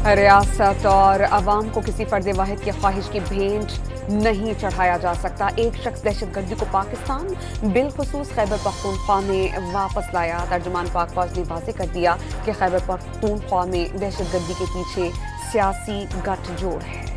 रियासत और अवाम को किसी फर्द वाहिद की ख्वाहिश की भेंट नहीं चढ़ाया जा सकता। एक शख्स दहशतगर्दी को पाकिस्तान बिलखुसूस खैबर पख्तूनख्वा में वापस लाया। तर्जुमान पाक फौज ने वाज़ेह कर दिया कि खैबर पख्तूनख्वा में दहशतगर्दी के पीछे सियासी गठजोड़ है।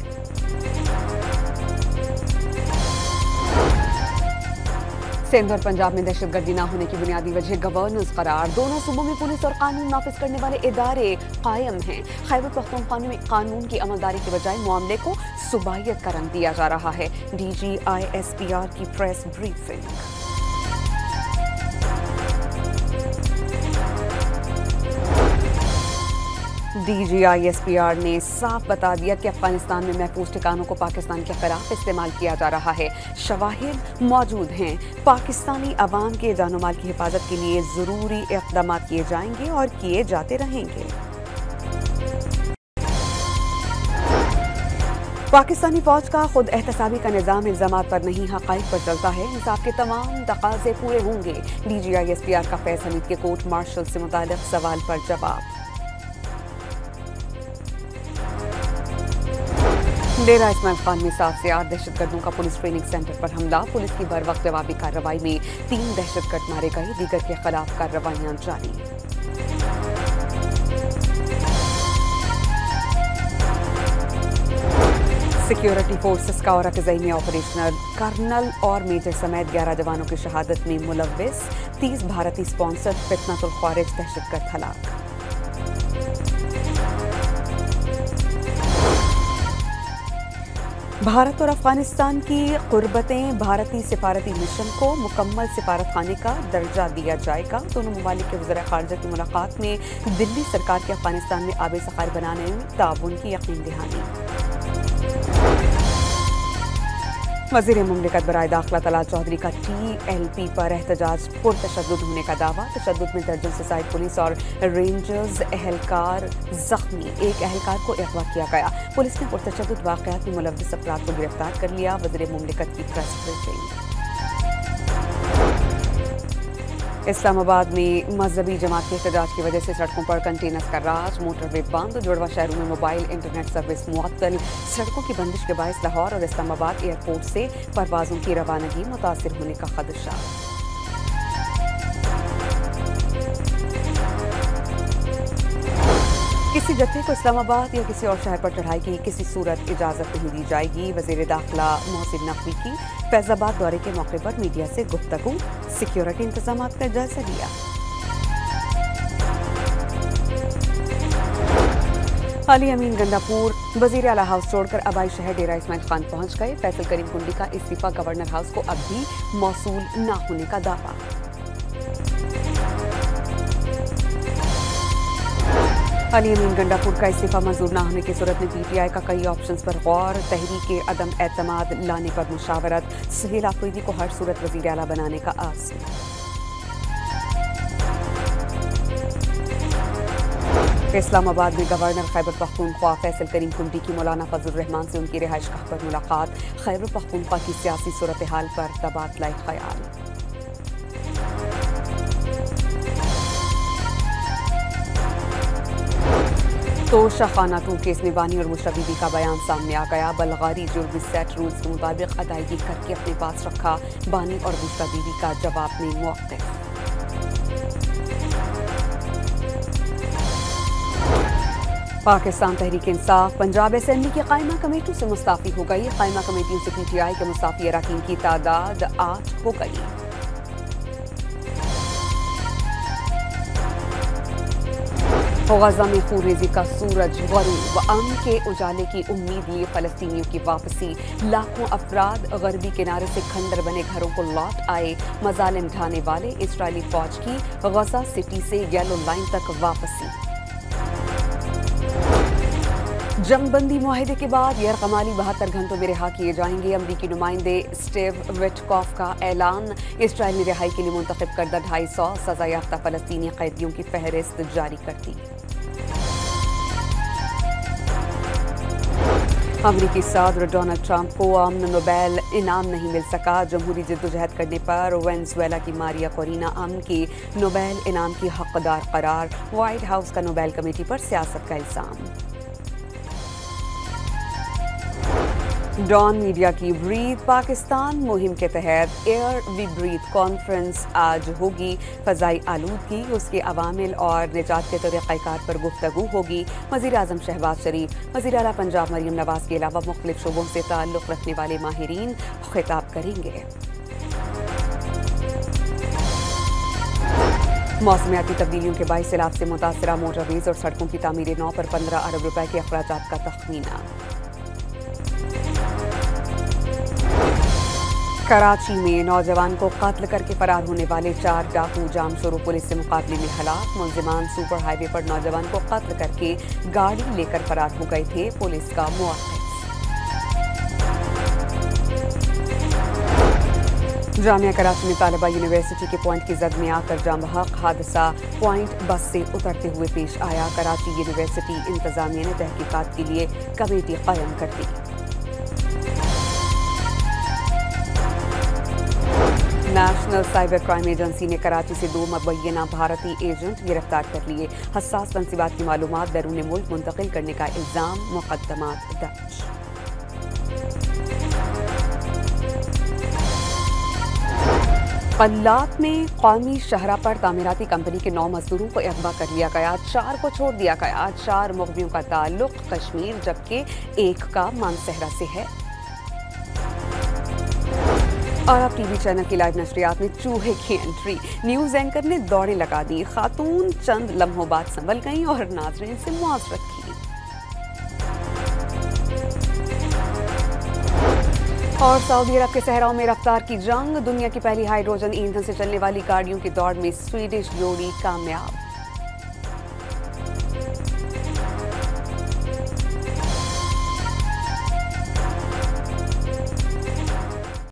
सिंध और पंजाब में दहशतगर्दी न होने की बुनियादी वजह गवर्नेंस करार। दोनों सूबों में पुलिस और कानून नाफिज करने वाले इदारे कायम हैं। खैबर पख्तूनख्वा में कानून की अमलदारी के बजाय मामले को सुबाहियत का रंग दिया जा रहा है। DGISPR की प्रेस ब्रीफिंग। DGISPR ने साफ बता दिया कि अफगानिस्तान में महफूज ठिकानों को पाकिस्तान के खिलाफ इस्तेमाल किया जा रहा है। शवाहिद मौजूद हैं। पाकिस्तानी अवाम के जानो माल की हिफाजत के लिए ज़रूरी इक़दाम किए जाएंगे और किए जाते रहेंगे। पाकिस्तानी फौज का खुद एहतसाबी का निज़ाम इल्ज़ामात पर नहीं हक़ाइक़ पर चलता है। इंसाफ के तमाम तकाज़े पूरे होंगे। DGISPR का फैज़ हमीद के कोर्ट मार्शल से मुताल्लिक़ सवाल पर जवाब। डेरा इस्माइल खान में 7 से 8 दहशतगर्दों का पुलिस ट्रेनिंग सेंटर पर हमला। पुलिस की बर वक्त जवाबी कार्रवाई में 3 दहशतगर्द मारे गए। दीगर के खिलाफ कार्रवाइयां जारी। सिक्योरिटी फोर्सेस का औरकज़ई में ऑपरेशनल कर्नल और मेजर समेत 11 जवानों की शहादत में मुलव्विस। 30 भारतीय स्पॉन्सर्ड फितनतुल ख्वारिज दहशतगर्द हलाक। भारत और अफगानिस्तान की कुर्बतें। भारतीय सिफारती मिशन को मुकम्मल सिफारत खाने का दर्जा दिया जाएगा। दोनों ममालिक के वज़ीर ख़ारजा की मुलाकात में दिल्ली सरकार के अफगानिस्तान में आब सखार बनाने में ताउन की यकीन दहानी। वज़ीर मुमलिकत बराए दाखिला तलाल चौधरी का TLP पर एहतजाज पुरतशद्दुद होने का दावा। तशद्दुद में दर्जन से ज़ायद पुलिस और रेंजर्स एहलकार जख्मी। एक एहलकार को अगवा किया गया। पुलिस ने पुरतशद्दुद वाक़यात में मुलव्विस अफराद को गिरफ्तार कर लिया। वज़ीर मुमलिकत की प्रेस ब्रीफिंग। इस्लामाबाद में मजहबी जमात के एहतजाज की वजह से सड़कों पर कंटेनर्स का राज। मोटरवे बंद। जुड़वा शहरों में मोबाइल इंटरनेट सर्विस मुअत्तल। सड़कों की बंदिश के बायस लाहौर और इस्लामाबाद एयरपोर्ट से परवाजों की रवानगी मुतासिर होने का खदशा। किसी जत्थे को इस्लामाबाद या किसी और शहर पर चढ़ाई की किसी सूरत इजाज़त नहीं दी जाएगी। वज़ीर दाखिला मोहसिन नकवी की फैज़ाबाद दौरे के मौके पर मीडिया से गुफ्तगू। सिक्योरिटी इंतजामात का जायजा लिया। अली अमीन गंडापुर वज़ीर आला हाउस छोड़कर आबाई शहर डेरा इस्माइल खान पहुंच गए। फैसल करीम कुंडी का इस्तीफा गवर्नर हाउस को अब भी मौसूल न होने का दावा। अली अमीन गंडापुर का इस्तीफा मंजूर न होने की सूरत में PTI का कई ऑप्शंस पर गौर। तहरीक अदम एतमाद लाने पर मुशावरत। सुहेल आफरीदी को हर सूरत वज़ीर आला बनाने का आज़म। इस्लामाबाद में गवर्नर खैबर पख्तूनख्वा फैसल करीम कुंडी की मौलाना फजल रहमान से उनकी रिहाइश गाह पर मुलाकात। खैबर पख्तूनख्वा की सियासी सूरत हाल पर तबादला ख्याल। तोशा खाना 2 केस में बानी और मुशर्रफ बीबी का बयान सामने आ गया। बलगारी जुर्म सेट रूल्स के मुताबिक अदायगी करके अपने पास रखा। बानी और मुशर्रफ बीबी का जवाब में मौक़िफ़। पाकिस्तान तहरीक इंसाफ पंजाब असेंबली की कायमा कमेटियों से मुस्ताफ़ी हो गई। कायमा कमेटियों से PTI के मुस्ताफ़ी अरकान की तादाद 8 हो गई। गज़ा में खूनरेज़ी का सूरज ग़रूब। अमन के उजाले की उम्मीद लिए फ़लस्तीनियों की वापसी। लाखों अफराद गरबी किनारे से खंडर बने घरों को लौट आए। मज़ालिम ढाने वाले इजरायली फ़ौज की गज़ा सिटी से येलो लाइन तक वापसी। जंगबंदी मुआहिदे के बाद गैर कमाली 72 घंटों में रिहा किए जाएंगे। अमरीकी नुमाइंदे स्टीव विटकॉफ का ऐलान। इसराइल ने रिहाई के लिए मुंतखब करदा 250 सजा याफ्ता फ़लस्तीनी कैदियों की फहरिस्त जारी कर दी। अमरीकी सदर डोनाल्ड ट्रंप को अमन नोबेल इनाम नहीं मिल सका। जमहूरी जद्दोजहद करने पर वेनेजुएला की मारिया कोरिना अमन की नोबेल इनाम की हकदार करार। व्हाइट हाउस का नोबेल कमेटी पर सियासत का इल्जाम। डॉन मीडिया की ब्रीथ पाकिस्तान मुहिम के तहत एयर वी ब्रीथ कॉन्फ्रेंस आज होगी। फ़ज़ाई आलूदगी, उसके अवामिल और निजात के तरीक़ाकार पर गुफ्तगू होगी। वज़ीर आज़म शहबाज शरीफ वज़ीर आला पंजाब मरीम नवाज़ के अलावा मुख्तलिफ शोबों से ताल्लुक़ रखने वाले माहिरीन खिताब करेंगे। मौसमियाती तब्दीलियों के बाइस सैलाब से मुतासरा मोटरवेज और सड़कों की तामीर नौ पर 15 अरब रुपए के अखराजात का तखमीना। कराची में नौजवान को कत्ल करके फरार होने वाले 4 डाकू जाम शुरू, पुलिस से मुकाबले में हलाक। मुलजिमान सुपर हाईवे पर नौजवान को कत्ल करके गाड़ी लेकर फरार हो गए थे, पुलिस का मुआखज। जामिया कराची में तालिबा यूनिवर्सिटी के पॉइंट की जद में आकर जाम बहक, हादसा पॉइंट बस से उतरते हुए पेश आया। कराची यूनिवर्सिटी इंतजामिया ने तहकीकात के लिए कमेटी कायम कर दी। नेशनल साइबर क्राइम एजेंसी ने कराची से 2 मुबैना भारतीय एजेंट गिरफ्तार कर लिए। हसास तंसीबात की मालूमात बैरून मुल्क मुंतकिल करने का इल्जाम, मुकदमात दर्ज। कल्लात में कौमी शहरा पर तामीराती कंपनी के 9 मजदूरों को अगवा कर लिया गया, 4 को छोड़ दिया गया। 4 मुग़वियों का ताल्लुक कश्मीर जबकि 1 का मानसहरा से है। और अब टीवी चैनल की लाइव नशरियात में चूहे की एंट्री, न्यूज़ एंकर ने दौड़ें लगा दी। खातून चंद लम्हों बाद संभल गईं और नाज़रीन से मुआज़रत की। और सऊदी अरब के सहराओं में रफ्तार की जंग, दुनिया की पहली हाइड्रोजन ईंधन से चलने वाली गाड़ियों की दौड़ में स्वीडिश जोड़ी कामयाब।